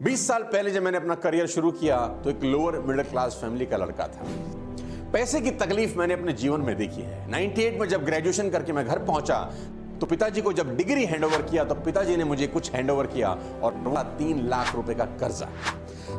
20 साल पहले जब मैंने अपना करियर शुरू किया तो एक लोअर मिडिल क्लास फैमिली का लड़का था। पैसे की तकलीफ मैंने अपने जीवन में देखी है। 98 में जब ग्रेजुएशन करके मैं घर पहुंचा तो पिताजी को जब डिग्री हैंडओवर किया तो पिताजी ने मुझे कुछ हैंडओवर किया और 3 लाख रुपए का कर्जा।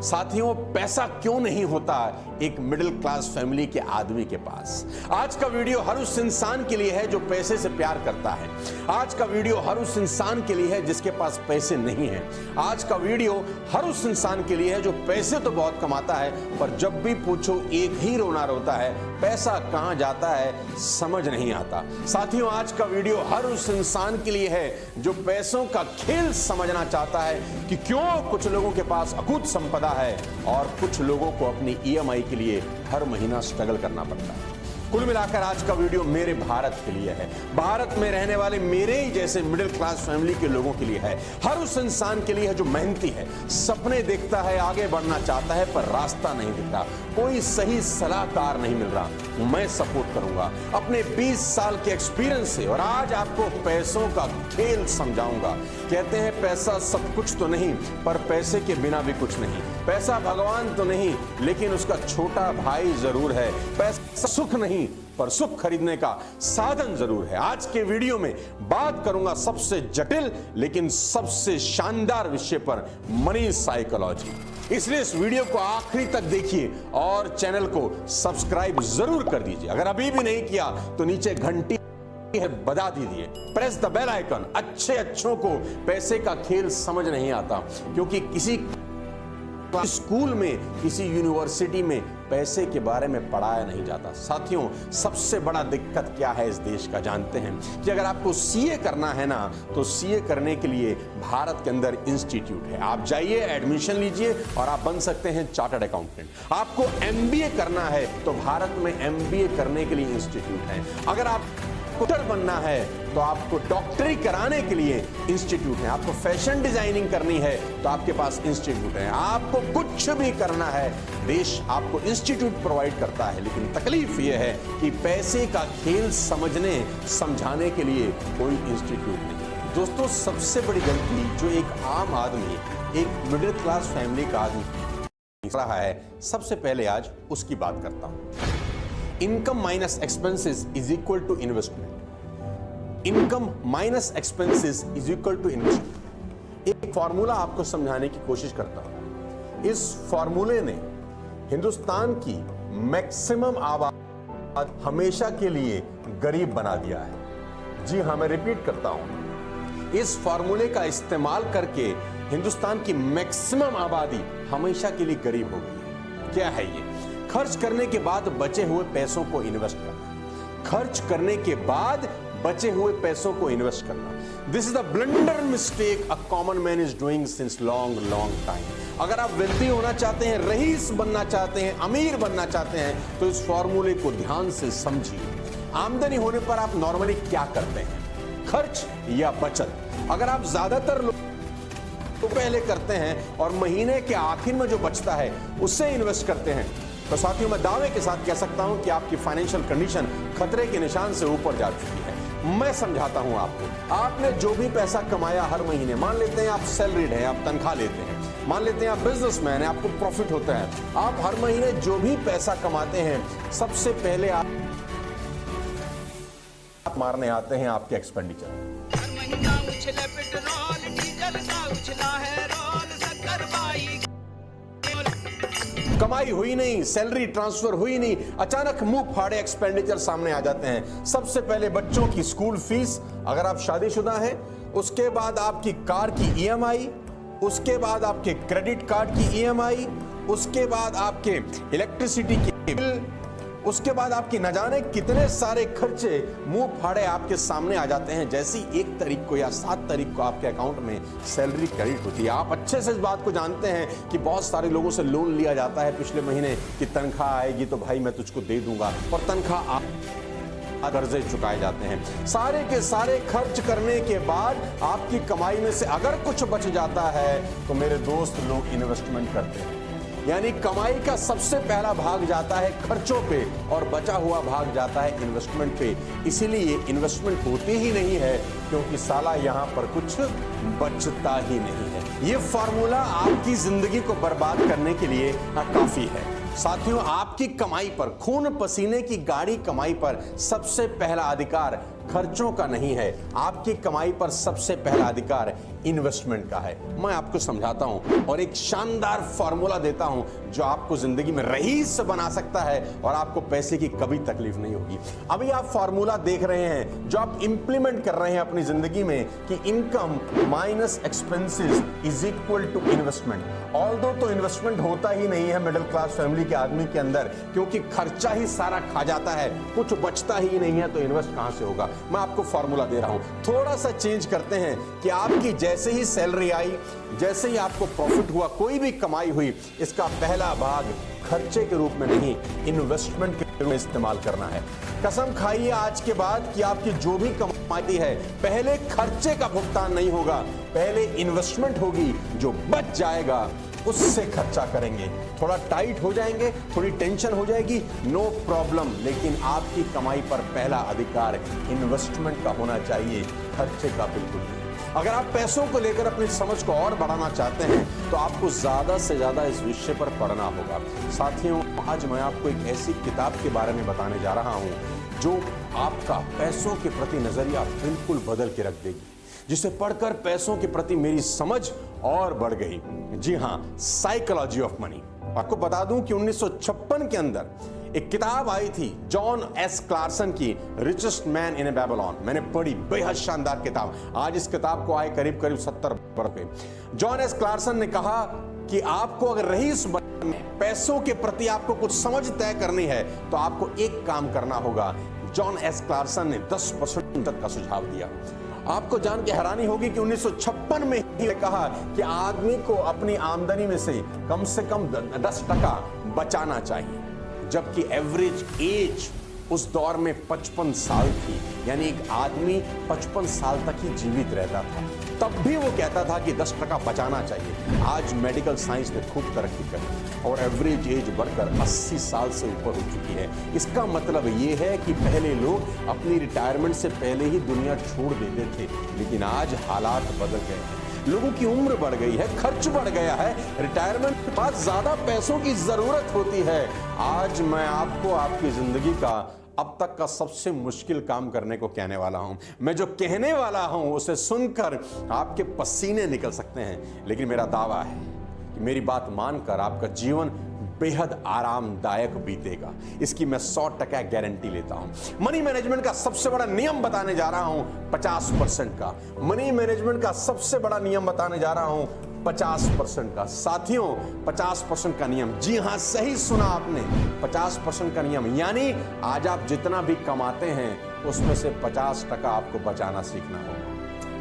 साथियों, पैसा क्यों नहीं होता एक मिडिल क्लास फैमिली के आदमी के पास। आज का वीडियो हर उस इंसान के लिए है जो पैसे से प्यार करता है। आज का वीडियो हर उस इंसान के लिए है जिसके पास पैसे नहीं है। आज का वीडियो हर उस इंसान के लिए है जो पैसे तो बहुत कमाता है पर जब भी पूछो एक ही रोना रोता है, पैसा कहां जाता है समझ नहीं आता। साथियों, आज का वीडियो हर उस इंसान के लिए है जो पैसों का खेल समझना चाहता है कि क्यों कुछ लोगों के पास अकूत संपदा है और कुछ लोगों को अपनी ईएमआई के लिए हर महीना स्ट्रगल करना पड़ता है। कुल मिलाकर आज का वीडियो मेरे भारत के लिए है, भारत में रहने वाले मेरे ही जैसे मिडिल क्लास फैमिली के लोगों के लिए है, हर उस इंसान के लिए है जो मेहनती है, सपने देखता है, आगे बढ़ना चाहता है पर रास्ता नहीं दिखता, कोई सही सलाहकार नहीं मिल रहा। मैं सपोर्ट करूंगा अपने 20 साल के एक्सपीरियंस से और आज आपको पैसों का खेल समझाऊंगा। कहते हैं पैसा सब कुछ तो नहीं पर पैसे के बिना भी कुछ नहीं। पैसा भगवान तो नहीं लेकिन उसका छोटा भाई जरूर है। पैसा सुख नहीं पर सुख खरीदने का साधन जरूर है। आज के वीडियो में बात करूंगा सबसे जटिल लेकिन सबसे शानदार विषय पर, मनी साइकोलॉजी। इसलिए इस वीडियो को आखिरी तक देखिए और चैनल को सब्सक्राइब जरूर कर दीजिए। अगर अभी भी नहीं किया तो नीचे घंटी है बजा दीजिए, प्रेस द बेल आइकन। अच्छों को पैसे का खेल समझ नहीं आता क्योंकि किसी स्कूल में किसी यूनिवर्सिटी में पैसे के बारे में पढ़ाया नहीं जाता। साथियों, सबसे बड़ा दिक्कत क्या है इस देश का जानते हैं कि अगर आपको सीए करना है ना तो सीए करने के लिए भारत के अंदर इंस्टीट्यूट है। आप जाइए, एडमिशन लीजिए और आप बन सकते हैं चार्टर्ड अकाउंटेंट। आपको एमबीए करना है तो भारत में एमबीए करने के लिए इंस्टीट्यूट है। अगर आप डॉक्टर बनना है तो आपको डॉक्टरी कराने के लिए इंस्टीट्यूट है। आपको फैशन डिजाइनिंग करनी है तो आपके पास इंस्टीट्यूट है। आपको कुछ भी करना है, देश आपको इंस्टीट्यूट प्रोवाइड करता है। लेकिन तकलीफ यह है कि पैसे का खेल समझने समझाने के लिए कोई इंस्टीट्यूट नहीं। दोस्तों, सबसे बड़ी गलती जो एक आम आदमी, एक मिडिल क्लास फैमिली का आदमी रहा है, सबसे पहले आज उसकी बात करता हूं। Income minus expenses is equal to investment. Income minus expenses is equal to investment. एक फॉर्मूला आपको समझाने की कोशिश करता हूं। इस फॉर्मूले ने हिंदुस्तान की मैक्सिमम आबादी हमेशा के लिए गरीब बना दिया है। जी हां, मैं रिपीट करता हूं। इस फॉर्मूले का इस्तेमाल करके हिंदुस्तान की मैक्सिमम आबादी हमेशा के लिए गरीब हो गई है। क्या है ये? खर्च करने के बाद बचे हुए पैसों को इन्वेस्ट करना। खर्च करने के बाद बचे हुए पैसों को इन्वेस्ट करना। This is the blunder mistake a common man is doing since long time. अगर आप वेल्दी होना चाहते हैं, रईस बनना चाहते हैं, अमीर बनना चाहते हैं तो इस फॉर्मूले को ध्यान से समझिए। आमदनी होने पर आप नॉर्मली क्या करते हैं? खर्च या बचत? अगर आप ज्यादातर लोग तो पहले करते हैं और महीने के आखिर में जो बचता है उससे इन्वेस्ट करते हैं तो साथियों, मैं दावे के साथ कह सकता हूं कि आपकी फाइनेंशियल कंडीशन खतरे के निशान से ऊपर जा चुकी है। मैं समझाता हूं आपको। आपने जो भी पैसा कमाया हर महीने, मान लेते हैं आप सैलरीड हैं, आप तनख्वाह लेते हैं, मान लेते हैं आप बिजनेसमैन हैं, आपको प्रॉफिट होता है, आप हर महीने जो भी पैसा कमाते हैं सबसे पहले आप मारने आते हैं आपके एक्सपेंडिचर। कमाई हुई नहीं, सैलरी ट्रांसफर हुई नहीं, अचानक मुंह फाड़े एक्सपेंडिचर सामने आ जाते हैं। सबसे पहले बच्चों की स्कूल फीस, अगर आप शादीशुदा हैं, उसके बाद आपकी कार की ईएमआई, उसके बाद आपके क्रेडिट कार्ड की ईएमआई, उसके बाद आपके इलेक्ट्रिसिटी की बिल, उसके बाद आपकी न जाने कितने सारे खर्चे मुंह फाड़े आपके सामने आ जाते हैं। जैसी 1 तारीख को या 7 तारीख को आपके अकाउंट में सैलरी क्रेडिट होती है। आप अच्छे से इस बात को जानते हैं कि बहुत सारे लोगों से लोन लिया जाता है पिछले महीने कि तनख्वाह आएगी तो भाई मैं तुझको दे दूंगा, और तनख्वाह कर्जे चुकाए जाते हैं। सारे के सारे खर्च करने के बाद आपकी कमाई में से अगर कुछ बच जाता है तो मेरे दोस्त लोग इन्वेस्टमेंट करते हैं। यानी कमाई का सबसे पहला भाग जाता है खर्चों पे और बचा हुआ भाग जाता है इन्वेस्टमेंट पे। इसीलिए इन्वेस्टमेंट होती ही नहीं है क्योंकि साला यहां पर कुछ बचता ही नहीं है। ये फॉर्मूला आपकी जिंदगी को बर्बाद करने के लिए काफी है। साथियों, आपकी कमाई पर, खून पसीने की गाड़ी कमाई पर सबसे पहला अधिकार खर्चों का नहीं है। आपकी कमाई पर सबसे पहला अधिकार इन्वेस्टमेंट का है। मैं आपको समझाता हूं और एक शानदार फॉर्मूला देता हूं जो आपको जिंदगी में रईस बना सकता है और आपको पैसे की कभी तकलीफ नहीं होगी। अभी आप फॉर्मूला देख रहे हैं जो आप इंप्लीमेंट कर रहे हैं अपनी जिंदगी में कि income minus expenses is equal to investment. Although तो इन्वेस्टमेंट होता ही नहीं है मिडिल क्लास फैमिली के आदमी के अंदर, क्योंकि खर्चा ही सारा खा जाता है, कुछ बचता ही नहीं है, तो इन्वेस्ट कहां से होगा। मैं आपको फॉर्मूला दे रहा हूं, थोड़ा सा चेंज करते हैं कि आपकी जैसे ही सैलरी आई, जैसे ही आपको प्रॉफिट हुआ, कोई भी कमाई हुई, इसका पहला भाग खर्चे के रूप में नहीं, इन्वेस्टमेंट के रूप में इस्तेमाल करना है। कसम खाइए आज के बाद कि आपकी जो भी कमाई है, पहले खर्चे का भुगतान नहीं होगा, पहले इन्वेस्टमेंट होगी। जो बच जाएगा उससे खर्चा करेंगे। थोड़ा टाइट हो जाएंगे, थोड़ी टेंशन हो जाएगी, नो प्रॉब्लम, लेकिन आपकी कमाई पर पहला अधिकार इन्वेस्टमेंट का होना चाहिए, खर्चे का बिल्कुल नहीं। अगर आप पैसों को लेकर अपनी समझ को और बढ़ाना चाहते हैं तो आपको ज्यादा से ज्यादा इस विषय पर पढ़ना होगा। साथियों, आज मैं आपको एक ऐसी किताब के बारे में बताने जा रहा हूं जो आपका पैसों के प्रति नजरिया बिल्कुल बदल के रख देगी, जिसे पढ़कर पैसों के प्रति मेरी समझ और बढ़ गई। जी हां, साइकोलॉजी ऑफ मनी। आपको बता दूं कि 1956 के अंदर एक किताब आई थी जॉन एस क्लार्सन की, रिचेस्ट मैन इन बेबीलोन। मैंने पढ़ी, बेहद शानदार किताब। आज इस किताब को आए करीब 70 वर्ष पे। जॉन एस क्लार्सन ने कहा कि आपको अगर रईस बनना है, पैसों के प्रति आपको कुछ समझ तय करनी है, तो आपको एक काम करना होगा। जॉन एस क्लार्सन ने 10% तक का सुझाव दिया। आपको जान के हैरानी होगी कि 1956 में ही कहा कि आदमी को अपनी आमदनी में से कम 10% बचाना चाहिए, जबकि एवरेज एज उस दौर में 55 साल थी, यानी एक आदमी 55 साल तक ही जीवित रहता था। तब भी वो कहता था कि 10% बचाना चाहिए। आज मेडिकल साइंस ने खूब तरक्की करी और एवरेज एज बढ़कर 80 साल से ऊपर हो चुकी है। इसका मतलब ये है कि पहले लोग अपनी रिटायरमेंट से पहले ही दुनिया छोड़ देते थे, लेकिन आज हालात बदल गए हैं। लोगों की उम्र बढ़ गई है, खर्च बढ़ गया है, रिटायरमेंट के बाद ज्यादा पैसों की जरूरत होती है। आज मैं आपको आपकी जिंदगी का अब तक का सबसे मुश्किल काम करने को कहने वाला हूं। मैं जो कहने वाला हूं उसे सुनकर आपके पसीने निकल सकते हैं, लेकिन मेरा दावा है कि मेरी बात मानकर आपका जीवन बेहद आरामदायक बीतेगा। इसकी मैं 100% गारंटी लेता हूं। मनी मैनेजमेंट का सबसे बड़ा नियम बताने जा रहा हूं 50% का। मनी मैनेजमेंट का सबसे बड़ा नियम बताने जा रहा हूं 50% का। साथियों, 50% का नियम, जी हां, सही सुना आपने, 50% का नियम, यानी आज आप जितना भी कमाते हैं उसमें से 50% आपको बचाना सीखना होगा।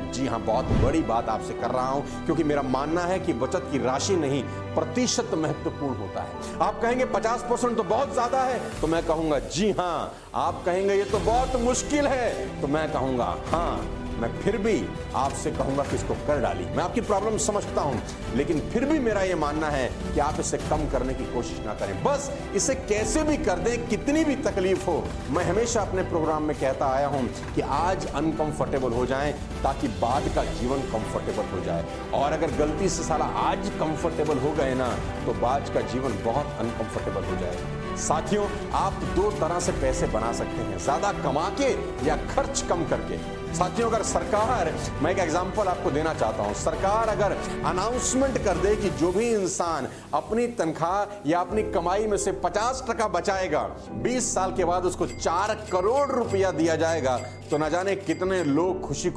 जी हां, बहुत बड़ी बात आपसे कर रहा हूं, क्योंकि मेरा मानना है कि बचत की राशि नहीं, प्रतिशत महत्वपूर्ण होता है। आप कहेंगे 50% तो बहुत ज्यादा है, तो मैं कहूंगा जी हां। आप कहेंगे ये तो बहुत मुश्किल है, तो मैं कहूंगा हाँ। मैं फिर भी आपसे कहूंगा कि इसको कर डालिए। मैं आपकी प्रॉब्लम समझता हूं, लेकिन फिर भी मेरा यह मानना है कि आप इसे कम करने की कोशिश ना करें, बस इसे कैसे भी कर दें, कितनी भी तकलीफ हो। मैं हमेशा अपने प्रोग्राम में कहता आया हूं कि आज अनकंफर्टेबल हो जाएं ताकि बाद का जीवन कंफर्टेबल हो जाए, और अगर गलती से साला आज कंफर्टेबल हो गए ना तो बाद का जीवन बहुत अनकंफर्टेबल हो जाएगा। साथियों, आप दो तरह से पैसे बना सकते हैं, ज्यादा कमा के या खर्च कम करके। साथियों, अगर सरकार, मैं एक एग्जांपल आपको देना चाहता हूं, सरकार अगर अनाउंसमेंट कर दे कि जो भी इंसान अपनी तनख्वाह या अपनी कमाई में से 50% बचाएगा, 20 साल के बाद उसको 4 करोड़ रुपया दिया जाएगा, तो न जाने कितने लोग खुशी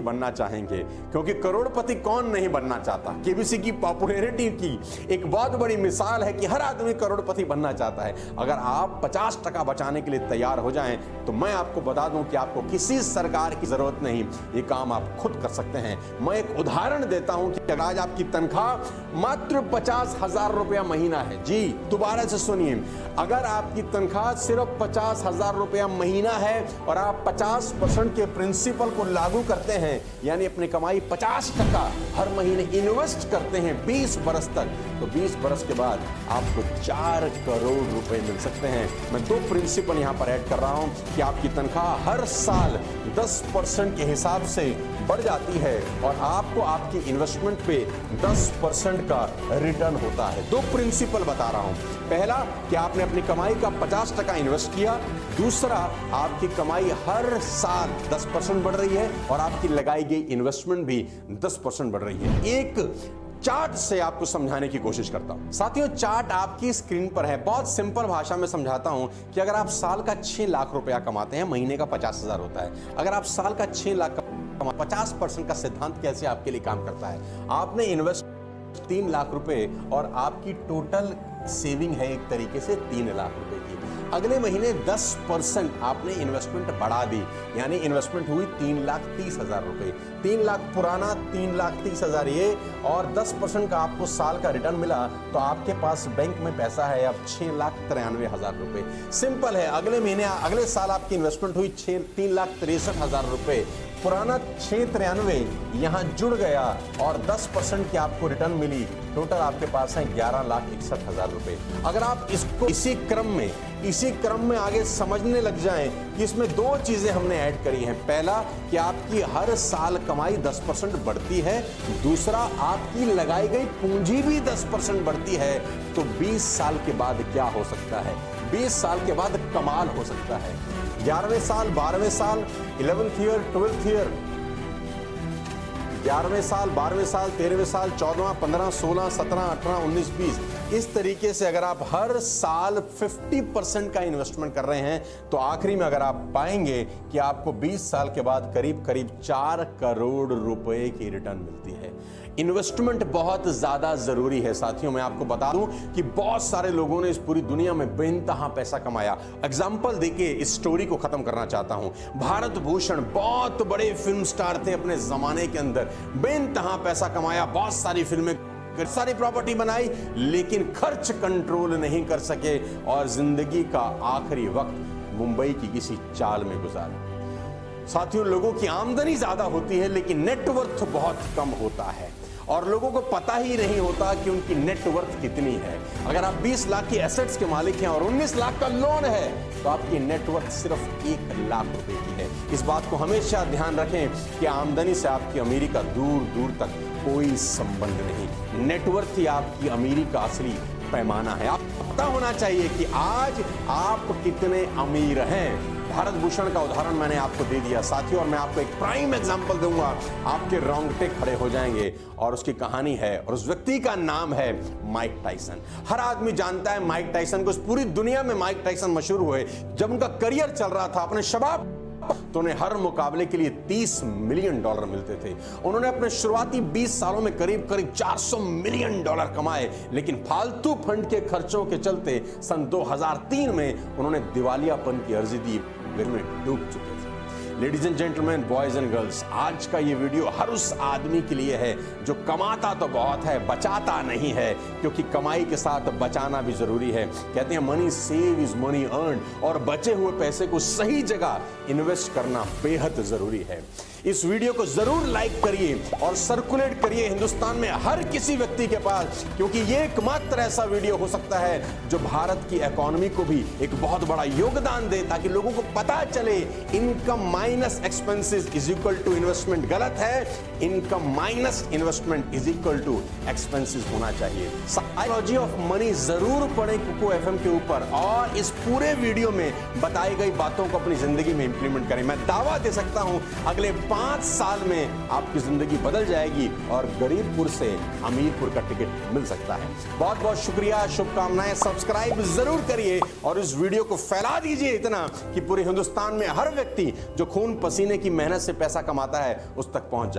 बनना चाहेंगे, क्योंकि करोड़पति कौन नहीं बनना चाहता। केबीसी की पॉपुलैरिटी की एक बहुत बड़ी मिसाल है कि हर आदमी करोड़पति बनना चाहता है। अगर आप 50% बचाने के लिए तैयार हो जाएं तो मैं आपको बता दूं कि आपको किसी सरकार की जरूरत नहीं, ये काम आप खुद कर सकते हैं। मैं एक उदाहरण देता हूं कि आज आपकी तनख्वाह मात्र 50,000 रुपया महीना है। जी, दोबारा से सुनिए, अगर आपकी तनख्वाह सिर्फ 50,000 रुपया महीना है और आप 50% के प्रिंसिपल को लागू करते हैं, यानी अपनी कमाई 50% हर महीने इन्वेस्ट करते हैं 20 बरस तक, तो 20 बरस के बाद आपको 4 करोड़ रुपए मिल सकते हैं। मैं 2 प्रिंसिपल यहां पर ऐड कर रहा हूं कि आपकी तनख्वाह हर साल 10% के हिसाब से बढ़ जाती है और आप आपको आपकी इन्वेस्टमेंट पे 10% का रिटर्न होता है। दो प्रिंसिपल बता रहा हूं। पहला कि आपने अपनी कमाई का 50% इन्वेस्ट किया, दूसरा आपकी कमाई हर साल 10% बढ़ रही है और आपकी लगाई गई इन्वेस्टमेंट भी 10% बढ़ रही है। एक चार्ट से आपको समझाने की कोशिश करता हूं। साथियों, चार्ट आपकी स्क्रीन पर है। बहुत सिंपल भाषा में समझाता हूं कि अगर आप साल का 6 लाख रुपया कमाते हैं, महीने का 50,000 होता है। अगर आप साल का 6 लाख 50% का सिद्धांत कैसे आपके लिए काम करता है? आपने इन्वेस्ट 3 लाख रुपए और आपकी टोटल सेविंग है एक तरीके से 3 लाख रुपए की। अगले महीने 10% आपने इन्वेस्टमेंट बढ़ा दी, यानी इन्वेस्टमेंट हुई 3,30,000 रुपए। 3 लाख पुराना, 3,30,000 ये, और 10% का आपको साल का रिटर्न मिला, तो आपके पास बैंक में पैसा है अब 6,93,000 रुपए। सिंपल है। अगले महीने, अगले साल आपकी इन्वेस्टमेंट हुई 3,63,000 रुपए। पुराना 693 यहां जुड़ गया और 10% की आपको रिटर्न मिली। टोटल आपके पास है 11,61,000 रुपए। अगर आप इसको इसी क्रम में आगे समझने लग जाएं कि इसमें दो चीजें हमने ऐड करी हैं। पहला कि आपकी हर साल कमाई 10% बढ़ती है, दूसरा आपकी लगाई गई पूंजी भी 10% बढ़ती है। तो 20 साल के बाद क्या हो सकता है? 20 साल के बाद कमाल हो सकता है। 11वें साल, 12वें साल, 11th ईयर, 12th ईयर, 11वें साल, 12वें साल, 13वें साल, 14वां, 15, 16, 17, 18, 19, 20, इस तरीके से अगर आप हर साल 50% का इन्वेस्टमेंट कर रहे हैं तो आखिरी में अगर आप पाएंगे कि आपको 20 साल के बाद करीब करीब 4 करोड़ रुपए की रिटर्न मिलती है। इन्वेस्टमेंट बहुत ज्यादा जरूरी है साथियों। मैं आपको बता दूं कि बहुत सारे लोगों ने इस पूरी दुनिया में बेइंतहा पैसा कमाया। एग्जाम्पल देके इस स्टोरी को खत्म करना चाहता हूं। भारत भूषण बहुत बड़े फिल्म स्टार थे अपने जमाने के अंदर, बेइंतहा पैसा कमाया, बहुत सारी फिल्में, सारी प्रॉपर्टी बनाई, लेकिन खर्च कंट्रोल नहीं कर सके और जिंदगी का आखिरी वक्त मुंबई की किसी चाल में गुजारा। साथियों, लोगों की आमदनी ज्यादा होती है लेकिन नेटवर्थ बहुत कम होता है और लोगों को पता ही नहीं होता कि उनकी नेटवर्थ कितनी है। अगर आप 20 लाख की एसेट्स के मालिक हैं और 19 लाख का लोन है तो आपकी नेटवर्थ सिर्फ 1 लाख रुपए की है। इस बात को हमेशा ध्यान रखें कि आमदनी से आपकी अमीरी का दूर दूर तक कोई संबंध नहीं। नेटवर्थ ही आपकी अमीरी का असली पैमाना है। आपको पता होना चाहिए कि आज आप कितने अमीर हैं। भारत भूषण का उदाहरण मैंने आपको दे दिया साथियों, और मैं आपको एक प्राइम एग्जांपल दूंगा, आपके रोंगटे खड़े हो जाएंगे। और उसकी कहानी है और उस व्यक्ति का नाम है माइक टायसन। हर आदमी जानता है माइक टायसन को। इस पूरी दुनिया में माइक टायसन मशहूर हुए जब उनका करियर चल रहा था अपने शबाब, तो उन्हें हर मुकाबले के लिए $30 मिलियन मिलते थे। उन्होंने अपने शुरुआती 20 सालों में करीब करीब $400 मिलियन कमाए, लेकिन फालतू फंड के खर्चों के चलते सन 2003 में उन्होंने दिवालियापन की अर्जी दी, में डूब चुके थे। Ladies and gentleman, boys and girls, आज का ये वीडियो हर उस आदमी के लिए है जो कमाता तो बहुत है, बचाता नहीं है, क्योंकि कमाई के साथ बचाना भी जरूरी है। कहते हैं money save is money earn, और बचे हुए पैसे को सही जगह इन्वेस्ट करना बेहद जरूरी है। इस वीडियो को जरूर लाइक करिए और सर्कुलेट करिए हिंदुस्तान में हर किसी व्यक्ति के पास, क्योंकि ये एकमात्र ऐसा वीडियो हो सकता है जो भारत की इकोनॉमी को भी एक बहुत बड़ा योगदान दे, ताकि लोगों को पता चले income minus expenses is equal to investment गलत है, income minus investment is equal to expenses होना चाहिए। साइकोलॉजी ऑफ मनी जरूर पढ़ें कुको एफएम के ऊपर और इस पूरे वीडियो में बताई गई बातों को अपनी जिंदगी में इंप्लीमेंट करें। मैं दावा दे सकता हूं अगले 5 साल में आपकी जिंदगी बदल जाएगी और गरीबपुर से अमीरपुर का टिकट मिल सकता है। बहुत बहुत शुक्रिया, शुभकामनाएं। सब्सक्राइब जरूर करिए और इस वीडियो को फैला दीजिए इतना कि पूरे हिंदुस्तान में हर व्यक्ति जो खून पसीने की मेहनत से पैसा कमाता है उस तक पहुंच जाए।